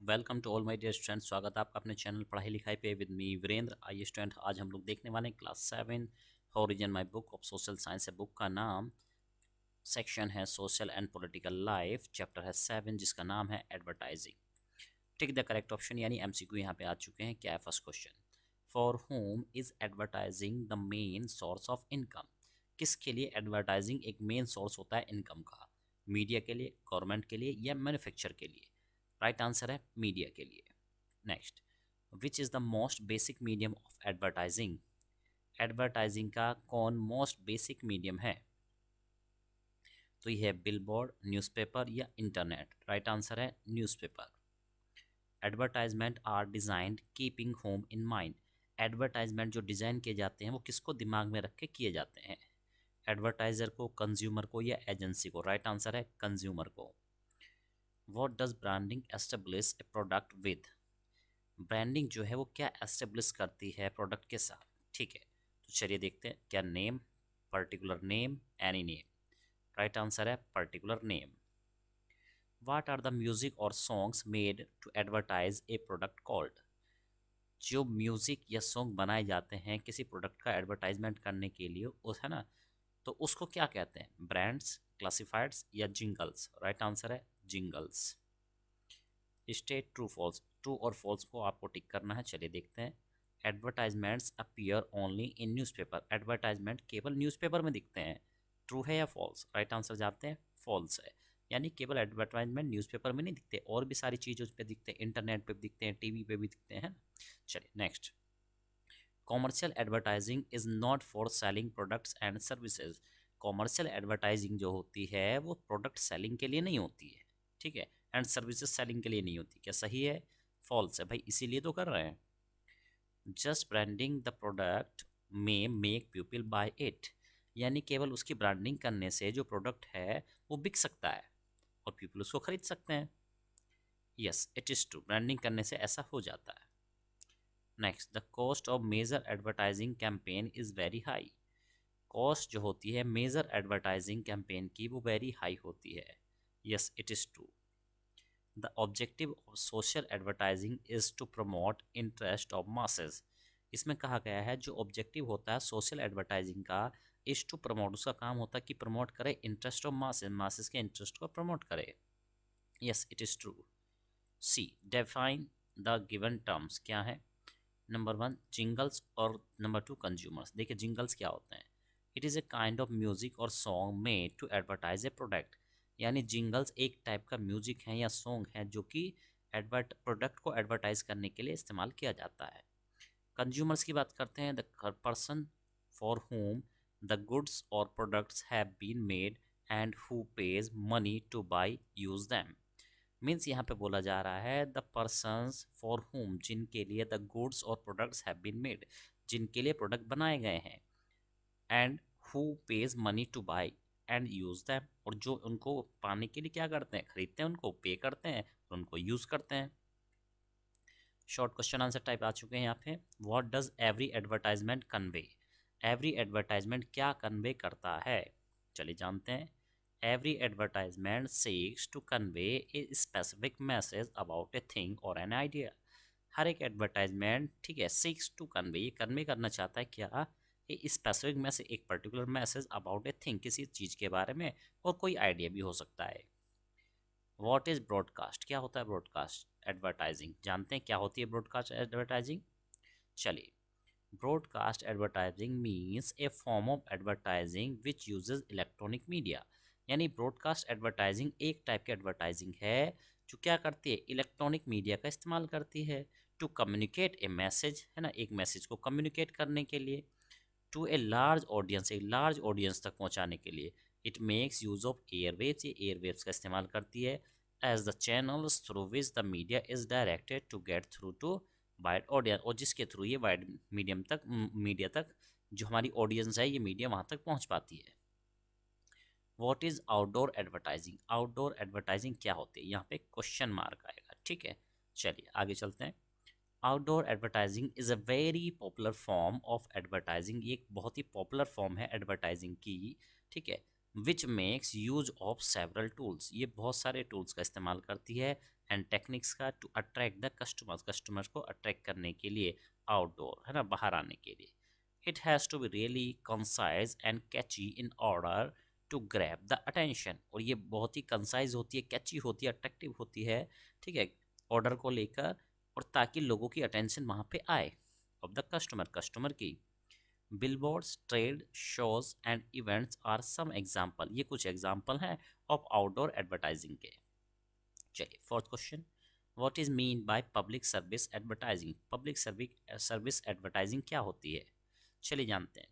Welcome to all my dear student. स्वागत है आपका अपने चैनल पढ़ाई लिखाई पे विद मी वीरेंद्र। आइए स्टूडेंट, आज हम लोग देखने वाले हैं class 7 origin my book of social science है। बुक का नाम, सेक्शन है social and political life, chapter है 7 जिसका नाम है advertising. Tick the correct option, यानी एमसीक्यू यहाँ पे आ चुके हैं। क्या है first question? For home is advertising the main source of income? किसके लिए एडवर्टाइजिंग एक मेन सोर्स होता है इनकम का? मीडिया के लिए, गवर्नमेंट के लिए, या मैन्युफैक्चर के लिए? राइट आंसर है मीडिया के लिए। Next, which is the most basic medium of advertising? Advertising का कौन मोस्ट बेसिक मीडियम है? तो ये है बिलबोर्ड, न्यूज़पेपर या इंटरनेट। राइट आंसर है newspaper. Advertisement are designed keeping home in mind? Advertisement जो डिज़ाइन किए जाते हैं वो किसको दिमाग में रख के किए जाते हैं? एडवर्टाइजर को, कंज्यूमर को, या एजेंसी को? राइट आंसर है कंज्यूमर को। What does branding establish A product with? Branding जो है वो क्या एस्टेब्लिश करती है प्रोडक्ट के साथ? ठीक है, तो चलिए देखते हैं। क्या name, particular name, any name? Right answer है particular name. What are the music और songs made to advertise a product called? जो म्यूजिक या सॉन्ग बनाए जाते हैं किसी प्रोडक्ट का एडवर्टाइजमेंट करने के लिए, उस है ना, तो उसको क्या कहते हैं? ब्रांड्स, क्लासिफाइड्स, या जिंगल्स? राइट आंसर है jingles. State true false, true और फॉल्स को आपको टिक करना है। चलिए देखते हैं। Advertisements appear only in newspaper? Advertisement केवल न्यूज़पेपर में दिखते हैं। ट्रू है या फॉल्स? राइट आंसर जानते हैं, फॉल्स है। यानी केवल एडवर्टाइजमेंट न्यूज़पेपर में नहीं दिखते, और भी सारी चीज़ों पे दिखते हैं, इंटरनेट पे भी दिखते हैं, टीवी पे भी दिखते हैं। चलिए next. Commercial advertising is not for selling products and services? Commercial advertising जो होती है वो प्रोडक्ट सेलिंग के लिए नहीं होती है, ठीक है, एंड सर्विसेज सेलिंग के लिए नहीं होती। क्या सही है? फॉल्स है भाई, इसीलिए तो कर रहे हैं। जस्ट ब्रांडिंग द प्रोडक्ट में मेक पीपल बाय इट? यानी केवल उसकी ब्रांडिंग करने से जो प्रोडक्ट है वो बिक सकता है और पीपल उसको खरीद सकते हैं। Yes it is true, branding करने से ऐसा हो जाता है। Next, the cost of major advertising campaign is very high? Cost जो होती है मेजर एडवर्टाइजिंग कैंपेन की वो वेरी हाई होती है। Yes it is true. The objective of social advertising is to promote interest of masses? इसमें कहा गया है जो ऑब्जेक्टिव होता है सोशल एडवर्टाइजिंग का, इज टू प्रमोट, उसका काम होता है कि प्रमोट करे इंटरेस्ट ऑफ मासेस, मासेस के इंटरेस्ट को प्रमोट करे। Yes it is true. See, define the given terms. क्या है? नंबर 1 जिंगल्स और नंबर 2 कंज्यूमर्स। देखिए जिंगल्स क्या होते हैं? It is a kind of music और song made to advertise a product. यानी जिंगल्स एक टाइप का म्यूजिक है या सॉन्ग है जो कि एडवर्ट प्रोडक्ट को एडवर्टाइज करने के लिए इस्तेमाल किया जाता है। कंज्यूमर्स की बात करते हैं, the person for home the goods और products have been made and who pays money to buy use them. Means यहाँ पे बोला जा रहा है द पर्सनस फॉर होम, जिनके लिए द गुड्स और प्रोडक्ट्स हैव बीन मेड, जिनके लिए प्रोडक्ट बनाए गए हैं, and who pays money to by and use them, और जो उनको पाने के लिए क्या करते हैं? खरीदते हैं, उनको पे करते हैं और उनको यूज़ करते हैं। शॉर्ट क्वेश्चन आंसर टाइप आ चुके हैं यहाँ पे। What does every advertisement convey? Every advertisement क्या कन्वे करता है? चलिए जानते हैं। Every advertisement seeks to convey a specific message about a thing और एन आइडिया? हर एक एडवर्टाइजमेंट, ठीक है, सीक्स टू कन्वे, ये कन्वे करना चाहता है क्या? ए स्पेसिफिक मैसेज, एक particular message about a thing, किसी चीज़ के बारे में, और कोई आइडिया भी हो सकता है। What is broadcast? क्या होता है ब्रॉडकास्ट एडवर्टाइजिंग? जानते हैं क्या होती है ब्रॉडकास्ट एडवर्टाइजिंग? चलिए, broadcast advertising means A form of advertising which uses electronic media. यानी ब्रॉडकास्ट एडवर्टाइजिंग एक टाइप की एडवर्टाइजिंग है जो क्या करती है? इलेक्ट्रॉनिक मीडिया का इस्तेमाल करती है टू कम्युनिकेट ए मैसेज, है ना, एक मैसेज को कम्युनिकेट करने के लिए, टू ए लार्ज ऑडियंस, एक लार्ज ऑडियंस तक पहुंचाने के लिए। It makes use of airwaves, ये एयरवेव्स का इस्तेमाल करती है as the channels through which the media is directed to get through to wide audience, और जिसके थ्रू ये वाइड मीडियम तक, मीडिया तक, जो हमारी ऑडियंस है ये मीडिया वहाँ तक पहुँच पाती है। What is outdoor advertising? Outdoor advertising क्या होती है? यहाँ पे क्वेश्चन मार्क आएगा, ठीक है। चलिए आगे चलते हैं। Outdoor advertising is a very popular form of advertising, ये एक बहुत ही पॉपुलर फॉर्म है एडवर्टाइजिंग की, ठीक है। Which makes use of several tools, ये बहुत सारे टूल्स का इस्तेमाल करती है एंड टेक्निक्स का to attract the customers, customers को अट्रैक्ट करने के लिए आउटडोर, है ना, बाहर आने के लिए. It has to be really concise and catchy in order to grab the attention. और ये बहुत ही कंसाइज होती है, कैची होती है, अट्रैक्टिव होती है, ठीक है, ऑर्डर को लेकर, और ताकि लोगों की अटेंशन वहाँ पे आए ऑफ द कस्टमर, कस्टमर की. Billboards, trade shows and events are some example. ये कुछ एग्जाम्पल हैं ऑफ आउटडोर एडवर्टाइजिंग के. चलिए fourth question, what is mean by public service advertising. Public service advertising क्या होती है, चलिए जानते हैं.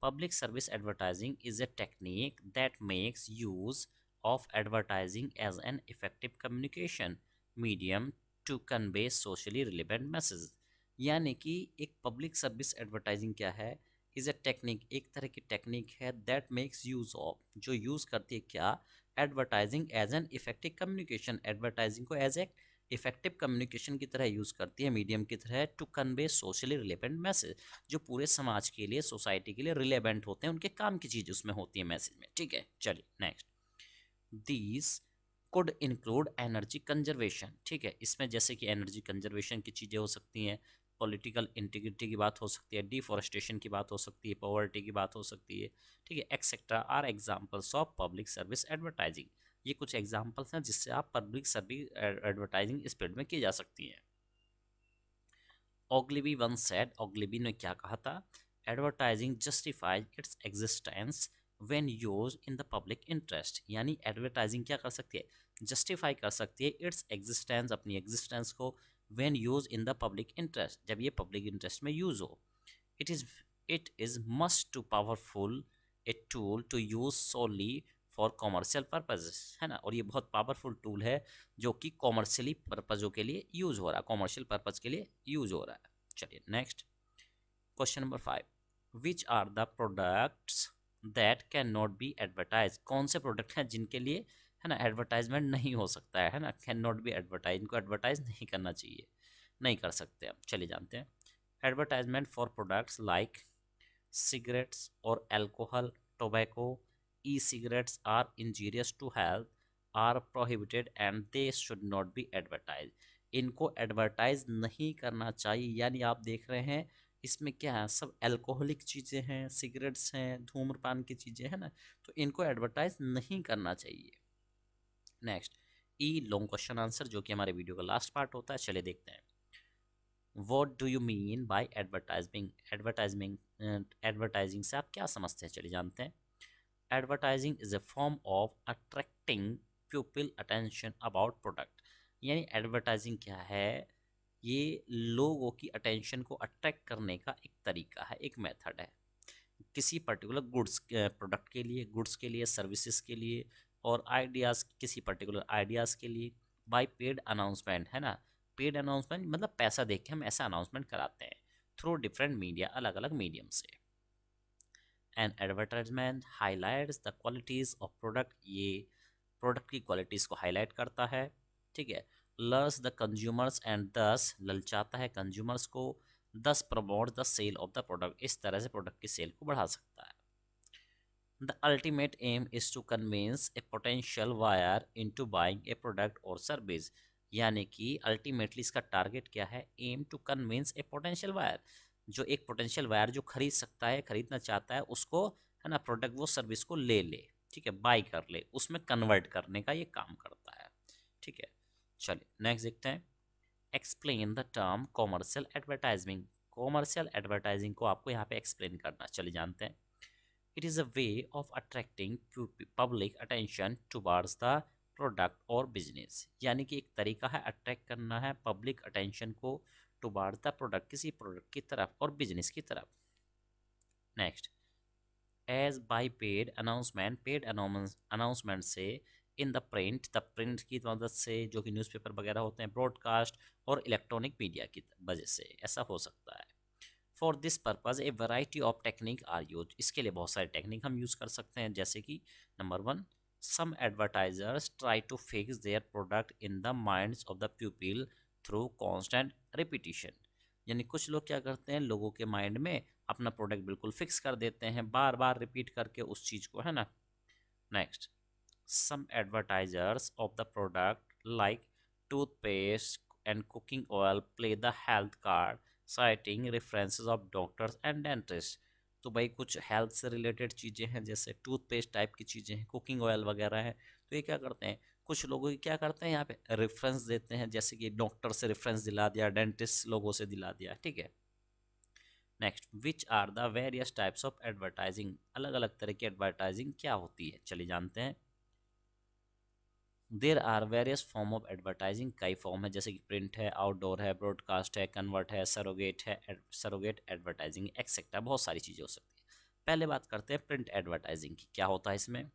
Public service advertising is a technique that makes use of advertising as an effective communication medium to convey socially relevant message. यानी कि एक public service advertising क्या है, इज अ टेक्निक, एक तरह की टेक्निक है दैट मेक्स यूज ऑफ, जो यूज करती है क्या, advertising as an effective communication, advertising को एज ए इफेक्टिव कम्युनिकेशन की तरह यूज करती है, मीडियम की तरह, to convey socially relevant message, जो पूरे समाज के लिए, सोसाइटी के लिए रिलेवेंट होते हैं, उनके काम की चीज उसमें होती है मैसेज में. ठीक है, चलिए next. These could include energy conservation. ठीक है, इसमें जैसे कि एनर्जी कंजर्वेशन की चीज़ें हो सकती हैं, पॉलिटिकल इंटीग्रिटी की बात हो सकती है, डिफॉरेस्टेशन की बात हो सकती है, पॉवर्टी की बात हो सकती है, ठीक है, etcetera are examples of public service advertising. ये कुछ एग्जाम्पल्स हैं जिससे आप पब्लिक सर्विस एडवर्टाइजिंग इस फील्ड में की जा सकती हैं. ओग्लिवी वन सेड, ओग्लिवी ने क्या कहा था, advertising justifies its existence when use in the public interest. यानी एडवर्टाइजिंग क्या कर सकती है, जस्टिफाई कर सकती है इट्स एग्जिस्टेंस, अपनी एग्जिस्टेंस को, when use in the public interest, जब ये पब्लिक इंटरेस्ट में यूज हो. It is it is must too powerful a tool to use solely for commercial purposes, है ना, और ये बहुत पावरफुल टूल है जो कि कॉमर्शियली पर्पजों के लिए यूज हो रहा है, कॉमर्शियल पर्पज के लिए यूज हो रहा है. चलिए next question number 5, which are the products that can not be advertise. कौन से प्रोडक्ट हैं जिनके लिए, है ना, एडवर्टाइजमेंट नहीं हो सकता है ना, कैन नॉट बी एडवर्टाइज, इनको एडवर्टाइज नहीं करना चाहिए, नहीं कर सकते हम. चलिए जानते हैं. Advertisement for products like cigarettes or alcohol, tobacco, e-cigarettes are injurious to health, are prohibited and they should not be advertised. इनको एडवर्टाइज नहीं करना चाहिए. यानी आप देख रहे हैं इसमें क्या है, सब अल्कोहलिक चीज़ें हैं, सिगरेट्स हैं, धूम्रपान की चीज़ें हैं ना, तो इनको एडवर्टाइज नहीं करना चाहिए. नेक्स्ट, ई लॉन्ग क्वेश्चन आंसर, जो कि हमारे वीडियो का लास्ट पार्ट होता है. चलिए देखते हैं. What do you mean by advertising. Advertising से आप क्या समझते हैं, चलिए जानते हैं. Advertising is a form of attracting people attention about product. यानी एडवर्टाइजिंग क्या है, ये लोगों की अटेंशन को अट्रैक्ट करने का एक तरीका है, एक मेथड है, किसी पर्टिकुलर गुड्स प्रोडक्ट के लिए, गुड्स के लिए, सर्विसेज के लिए, और आइडियाज़, किसी पर्टिकुलर आइडियाज़ के लिए, बाय पेड अनाउंसमेंट, है ना, पेड अनाउंसमेंट मतलब पैसा दे के हम ऐसा अनाउंसमेंट कराते हैं थ्रू डिफरेंट मीडिया, अलग अलग मीडियम से. An advertisement highlights the qualities of product, ये प्रोडक्ट की क्वालिटीज़ को हाईलाइट करता है, ठीक है. लर्स द कंज्यूमर्स एंड दस, ललचाता है कंज्यूमर्स को, thus promote the sale of the product, इस तरह से प्रोडक्ट की सेल को बढ़ा सकता है. The ultimate aim is to convince a potential buyer into buying a product और सर्विस. यानी कि अल्टीमेटली इसका टारगेट क्या है, aim to convince a potential buyer, जो एक पोटेंशियल वायर जो खरीद सकता है, खरीदना चाहता है, उसको, है ना, प्रोडक्ट वो सर्विस को ले ले, ठीक है, बाई कर ले, उसमें कन्वर्ट करने का ये काम करता है. ठीक है, चलिए नेक्स्ट देखते हैं. Explain the term commercial advertising. Commercial advertising को आपको यहाँ पे एक्सप्लेन करना, चलिए जानते हैं. It is a way of attracting public attention towards the product और बिजनेस. यानी कि एक तरीका है अट्रैक्ट करना है पब्लिक अटेंशन को टुवार्ड्स द प्रोडक्ट, किसी प्रोडक्ट की तरफ और बिजनेस की तरफ. Next, as by paid announcement, paid announcement से, इन द प्रिंट की मदद से, जो कि न्यूज़पेपर वगैरह होते हैं, ब्रॉडकास्ट और इलेक्ट्रॉनिक मीडिया की वजह से ऐसा हो सकता है. For this purpose a variety of technique are use. इसके लिए बहुत सारे टेक्निक हम यूज़ कर सकते हैं, जैसे कि number 1, some advertisers try to fix their product in the minds of the people through constant repetition. यानी कुछ लोग क्या करते हैं, लोगों के माइंड में अपना प्रोडक्ट बिल्कुल फिक्स कर देते हैं, बार बार रिपीट करके उस चीज़ को, है ना. Next, some advertisers of the product like toothpaste and cooking oil play the health card, citing references of doctors and dentists. तो भाई कुछ हेल्थ से रिलेटेड चीज़ें हैं, जैसे टूथपेस्ट टाइप की चीज़ें हैं, कुकिंग ऑयल वगैरह है, तो ये क्या करते हैं, कुछ लोगों की क्या करते हैं यहाँ पे रेफरेंस देते हैं, जैसे कि डॉक्टर से रेफरेंस दिला दिया, डेंटिस्ट लोगों से दिला दिया, ठीक है। Next, which are the various types of advertising, अलग अलग तरह की एडवर्टाइजिंग क्या होती है, चलिए जानते हैं। There are various form of advertising, कई फॉर्म है, जैसे कि प्रिंट है, आउटडोर है, ब्रॉडकास्ट है, कन्वर्ट है, सरोगेट है, सरोगेट एडवर्टाइजिंग एक्सेट्रा, बहुत सारी चीज़ें हो सकती है। पहले बात करते हैं प्रिंट एडवर्टाइजिंग की, क्या होता है इसमें।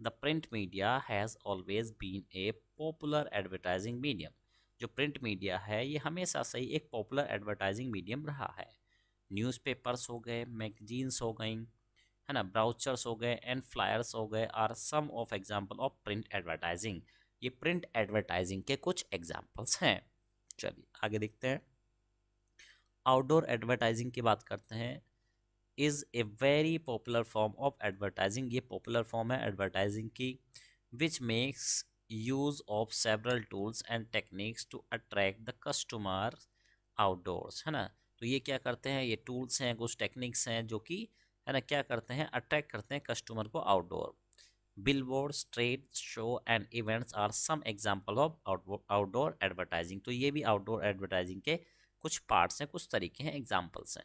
The print media has always been a popular advertising medium, जो प्रिंट मीडिया है ये हमेशा से ही एक पॉपुलर एडवर्टाइजिंग मीडियम रहा है। न्यूज़पेपर्स हो गए, मैगजीन्स हो गई, है ना, ब्राउचर्स हो गए एंड फ्लायर्स हो गए, are some of example of print advertising, ये प्रिंट एडवर्टाइजिंग के कुछ एग्जांपल्स हैं। चलिए आगे देखते हैं। आउटडोर एडवर्टाइजिंग की बात करते हैं। Is a very popular form of advertising, ये पॉपुलर फॉर्म है एडवर्टाइजिंग की, which makes use of several tools and techniques to attract the customer outdoors, है ना। तो ये क्या करते हैं, ये टूल्स हैं, कुछ टेक्निक्स हैं जो कि, है ना, क्या करते हैं, अट्रैक्ट करते हैं कस्टमर को outdoor. Billboards, trade show and events are some example of outdoor advertising, तो ये भी आउटडोर एडवर्टाइजिंग के कुछ पार्ट्स हैं, कुछ तरीके हैं, एग्जांपल्स हैं।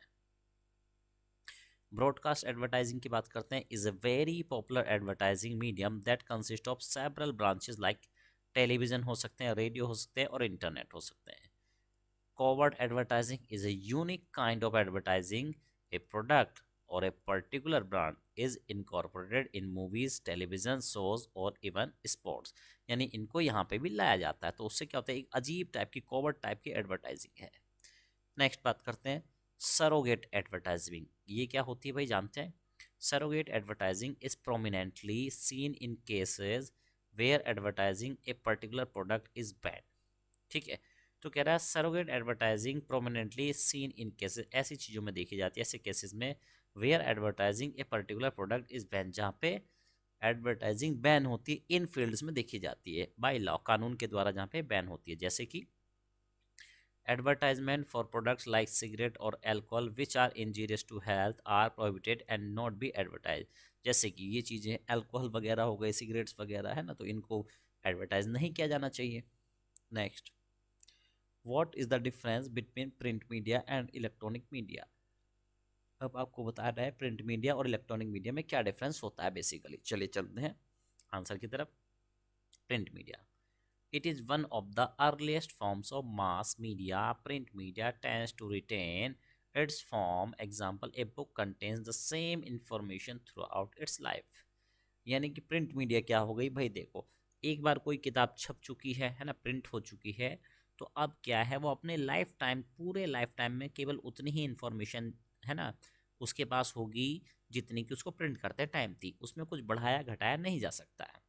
ब्रॉडकास्ट एडवर्टाइजिंग की बात करते हैं। Is a very popular advertising medium that consist of several branches like television हो सकते हैं, रेडियो हो सकते हैं और इंटरनेट हो सकते हैं। Covert advertising is a unique kind of advertising. A product or a particular brand is incorporated in movies, television shows और even sports. यानी इनको यहाँ पे भी लाया जाता है, तो उससे क्या होता है, एक अजीब टाइप की कोवर्ट टाइप की एडवर्टाइजिंग है। नेक्स्ट बात करते हैं सरोगेट एडवर्टाइजिंग, ये क्या होती है भाई जानते हैं। Surrogate advertising is prominently seen in cases where advertising a particular product is bad, ठीक है। तो कह रहा है surrogate advertising prominently seen in cases, ऐसी चीज़ों में देखी जाती है, ऐसे केसेस में where advertising a particular product is ban, जहाँ पे एडवर्टाइजिंग बैन होती है, इन फील्ड्स में देखी जाती है बाय लॉ, कानून के द्वारा जहाँ पे बैन होती है, जैसे कि advertisement for products like cigarette और alcohol which are injurious to health are prohibited and not be advertise, जैसे कि ये चीज़ें अल्कोहल वगैरह हो गए, सिगरेट्स वगैरह है ना, तो इनको एडवर्टाइज नहीं किया जाना चाहिए। Next, what is the difference between print media and electronic media, अब आपको बता रहा है प्रिंट मीडिया और इलेक्ट्रॉनिक मीडिया में क्या डिफरेंस होता है बेसिकली। चलिए चलते हैं आंसर की तरफ। Print media, it is one of the earliest forms of mass media. Print media tends to retain its form. Example, a book contains the same information throughout its life. यानी कि print media क्या हो गई भाई, देखो एक बार कोई किताब छप चुकी है ना, प्रिंट हो चुकी है, तो अब क्या है, वो अपने लाइफ टाइम, पूरे लाइफ टाइम में केवल उतनी ही इंफॉर्मेशन, है ना, उसके पास होगी जितनी कि उसको प्रिंट करते टाइम थी, उसमें कुछ बढ़ाया घटाया नहीं जा सकता है।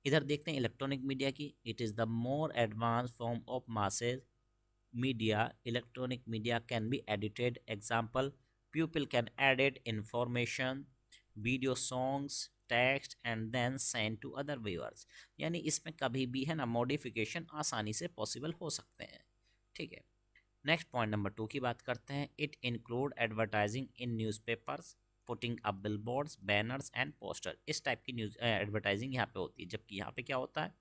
इधर देखते हैं इलेक्ट्रॉनिक मीडिया की। It is the more advance form of masses media. Electronic media can be edited. Example, people can edit information, video, songs, text and then send to other viewers, यानी इसमें कभी भी, है ना, मॉडिफिकेशन आसानी से possible हो सकते हैं, ठीक है। नेक्स्ट पॉइंट नंबर 2 की बात करते हैं। It include advertising in newspapers, putting up billboards, banners and poster, इस टाइप की न्यूज़ एडवर्टाइजिंग यहाँ पे होती है, जबकि यहाँ पे क्या होता है,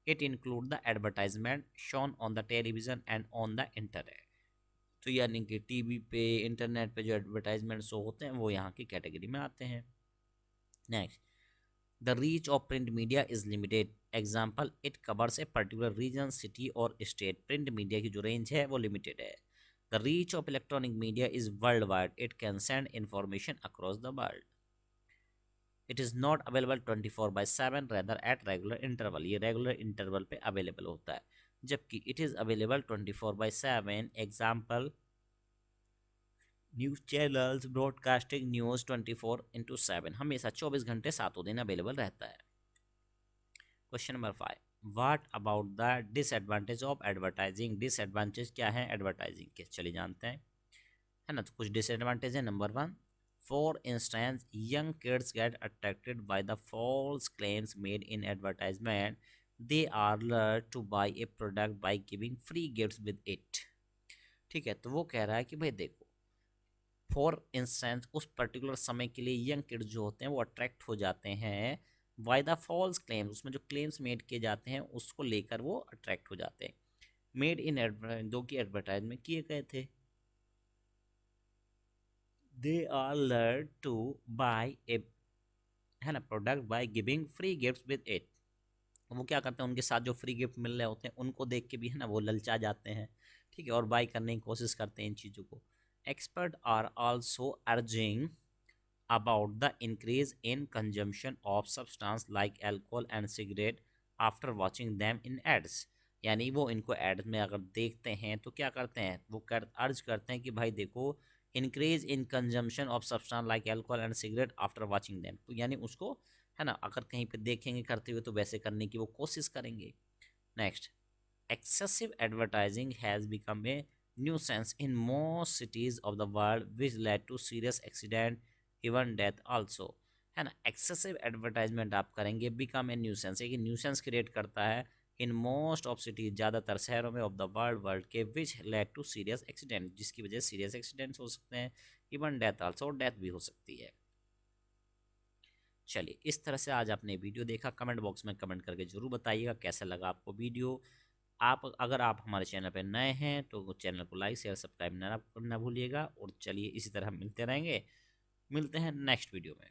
it include the advertisement shown on the television and on the internet, तो यानी कि टीवी पे, इंटरनेट पे जो एडवर्टाइजमेंट शो होते हैं वो यहाँ की कैटेगरी में आते हैं। Next, the reach of print media is limited. Example, it covers a particular region, city और स्टेट, प्रिंट मीडिया की जो रेंज है वो लिमिटेड है। The reach of electronic media is worldwide. It can send information across the world. It is not available 24/7, rather at regular interval. ये regular interval पे available होता है, जबकि it is available 24/7. Example, news channels broadcasting news 24/7, हमेशा 24 घंटे 7 दिन available रहता है। Question number 5, what about the disadvantage of advertising, disadvantage क्या है एडवर्टाइजिंग के, चलिए जानते हैं, है ना। तो कुछ डिसएडवांटेज है। Number 1, for instance, young kids get attracted by the false claims made in advertisement they are learn to buy a product by giving free gifts with it. ठीक है, तो वो कह रहा है कि भाई देखो, फॉर इंस्टेंस उस पर्टिकुलर समय के लिए यंग किड्स जो होते हैं वो अट्रैक्ट हो जाते हैं बाय द फॉल्स क्लेम्स, उसमें जो क्लेम्स मेड किए जाते हैं उसको लेकर वो अट्रैक्ट हो जाते हैं। मेड इन एडवर्टाइज, जो कि एडवर्टाइज में किए गए थे। They are learn to buy a, है ना, product by giving free gifts with it. वो क्या करते हैं, उनके साथ जो फ्री गिफ्ट मिल रहे होते हैं उनको देख के भी, है ना, वो ललचा जाते हैं। ठीक है, और बाय करने की कोशिश करते हैं इन चीज़ों को। Expert are also urging about the increase in consumption of substance like alcohol and cigarette after watching them in ads। यानी वो इनको एड्स में अगर देखते हैं तो क्या करते हैं, वो अर्ज करते हैं कि भाई देखो, increase in consumption of substance like alcohol and cigarette after watching them, तो यानी उसको, है ना, अगर कहीं पे देखेंगे करते हुए तो वैसे करने की वो कोशिश करेंगे। Next, excessive advertising has become a nuisance in most cities of the world which led to serious accident, even death also। है ना, एक्सेसिव एडवर्टाइजमेंट आप करेंगे, बिकम ए न्यूसेंस, एक न्यूसेंस क्रिएट करता है इन मोस्ट ऑफ सिटीज, ज़्यादातर शहरों में ऑफ द वर्ल्ड के, which led to serious accident, जिसकी वजह से सीरियस एक्सीडेंट्स हो सकते हैं, इवन डेथ आल्सो, डेथ भी हो सकती है। चलिए, इस तरह से आज आपने वीडियो देखा। कमेंट बॉक्स में कमेंट करके जरूर बताइएगा कैसा लगा आपको वीडियो। आप अगर आप हमारे चैनल पर नए हैं तो चैनल को लाइक शेयर सब्सक्राइब ना करना भूलिएगा। और चलिए, इसी तरह मिलते रहेंगे, मिलते हैं नेक्स्ट वीडियो में।